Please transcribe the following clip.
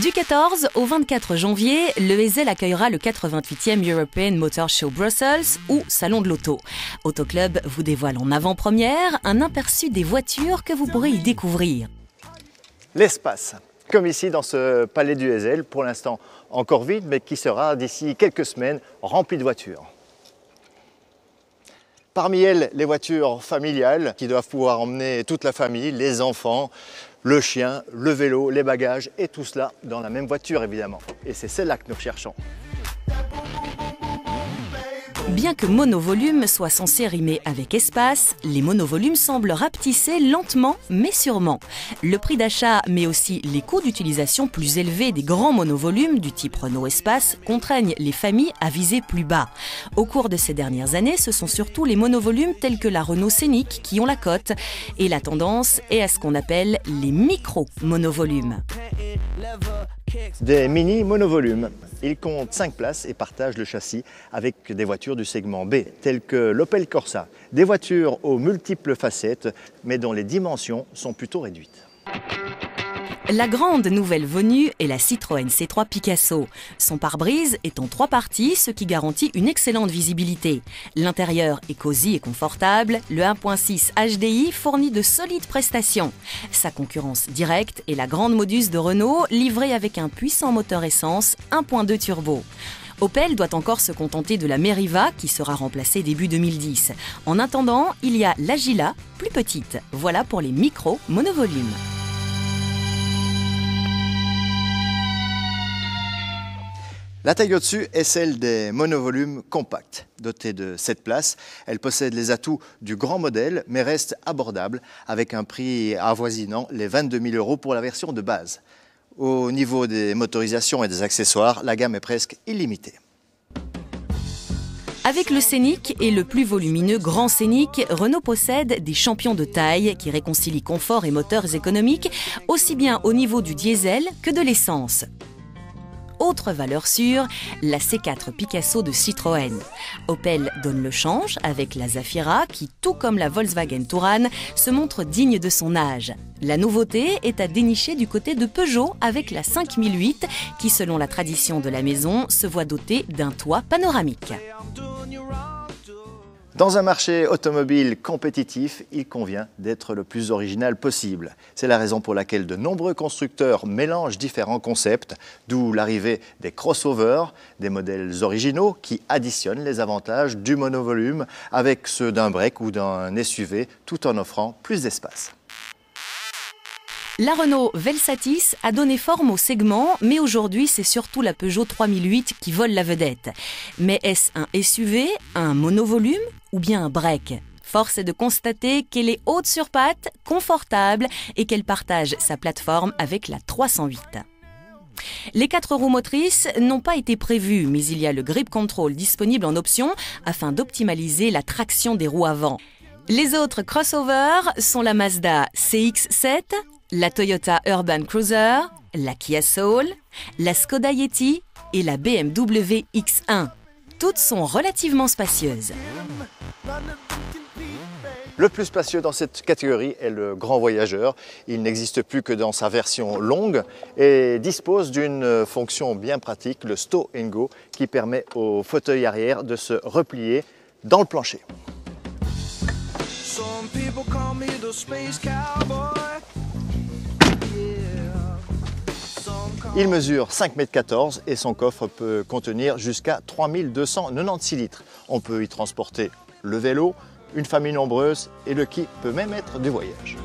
Du 14 au 24 janvier, le Ezel accueillera le 88e European Motor Show Brussels ou Salon de l'Auto. Autoclub vous dévoile en avant-première un aperçu des voitures que vous pourrez y découvrir. L'espace, comme ici dans ce palais du Ezel, pour l'instant encore vide, mais qui sera d'ici quelques semaines rempli de voitures. Parmi elles, les voitures familiales qui doivent pouvoir emmener toute la famille, les enfants, le chien, le vélo, les bagages et tout cela dans la même voiture évidemment. Et c'est celle-là que nous recherchons. Bien que monovolume soit censé rimer avec espace, les monovolumes semblent rapetisser lentement mais sûrement. Le prix d'achat, mais aussi les coûts d'utilisation plus élevés des grands monovolumes du type Renault Espace contraignent les familles à viser plus bas. Au cours de ces dernières années, ce sont surtout les monovolumes tels que la Renault Scénic qui ont la cote. Et la tendance est à ce qu'on appelle les micro-monovolumes. Des mini monovolumes. Ils comptent 5 places et partagent le châssis avec des voitures du segment B, telles que l'Opel Corsa. Des voitures aux multiples facettes, mais dont les dimensions sont plutôt réduites. La grande nouvelle venue est la Citroën C3 Picasso. Son pare-brise est en 3 parties, ce qui garantit une excellente visibilité. L'intérieur est cosy et confortable. Le 1.6 HDI fournit de solides prestations. Sa concurrence directe est la grande Modus de Renault, livrée avec un puissant moteur essence 1.2 turbo. Opel doit encore se contenter de la Meriva qui sera remplacée début 2010. En attendant, il y a l'Agila, plus petite. Voilà pour les micro-monovolumes. La taille au-dessus est celle des monovolumes compacts. Dotée de 7 places, elle possède les atouts du grand modèle, mais reste abordable avec un prix avoisinant les 22 000 € pour la version de base. Au niveau des motorisations et des accessoires, la gamme est presque illimitée. Avec le Scénic et le plus volumineux Grand Scénic, Renault possède des champions de taille qui réconcilient confort et moteurs économiques, aussi bien au niveau du diesel que de l'essence. Autre valeur sûre, la C4 Picasso de Citroën. Opel donne le change avec la Zafira qui, tout comme la Volkswagen Touran, se montre digne de son âge. La nouveauté est à dénicher du côté de Peugeot avec la 5008 qui, selon la tradition de la maison, se voit dotée d'un toit panoramique. Dans un marché automobile compétitif, il convient d'être le plus original possible. C'est la raison pour laquelle de nombreux constructeurs mélangent différents concepts, d'où l'arrivée des crossovers, des modèles originaux qui additionnent les avantages du monovolume avec ceux d'un break ou d'un SUV, tout en offrant plus d'espace. La Renault Velsatis a donné forme au segment, mais aujourd'hui c'est surtout la Peugeot 3008 qui vole la vedette. Mais est-ce un SUV, un monovolume ou bien un break ? Force est de constater qu'elle est haute sur pattes, confortable et qu'elle partage sa plateforme avec la 308. Les 4 roues motrices n'ont pas été prévues, mais il y a le grip control disponible en option afin d'optimaliser la traction des roues avant. Les autres crossovers sont la Mazda CX-7, la Toyota Urban Cruiser, la Kia Soul, la Skoda Yeti et la BMW X1. Toutes sont relativement spacieuses. Le plus spacieux dans cette catégorie est le Grand Voyageur. Il n'existe plus que dans sa version longue et dispose d'une fonction bien pratique, le Stow & Go, qui permet au fauteuil arrière de se replier dans le plancher. Il mesure 5,14 m et son coffre peut contenir jusqu'à 3296 litres. On peut y transporter le vélo, une famille nombreuse et le qui peut même être du voyage.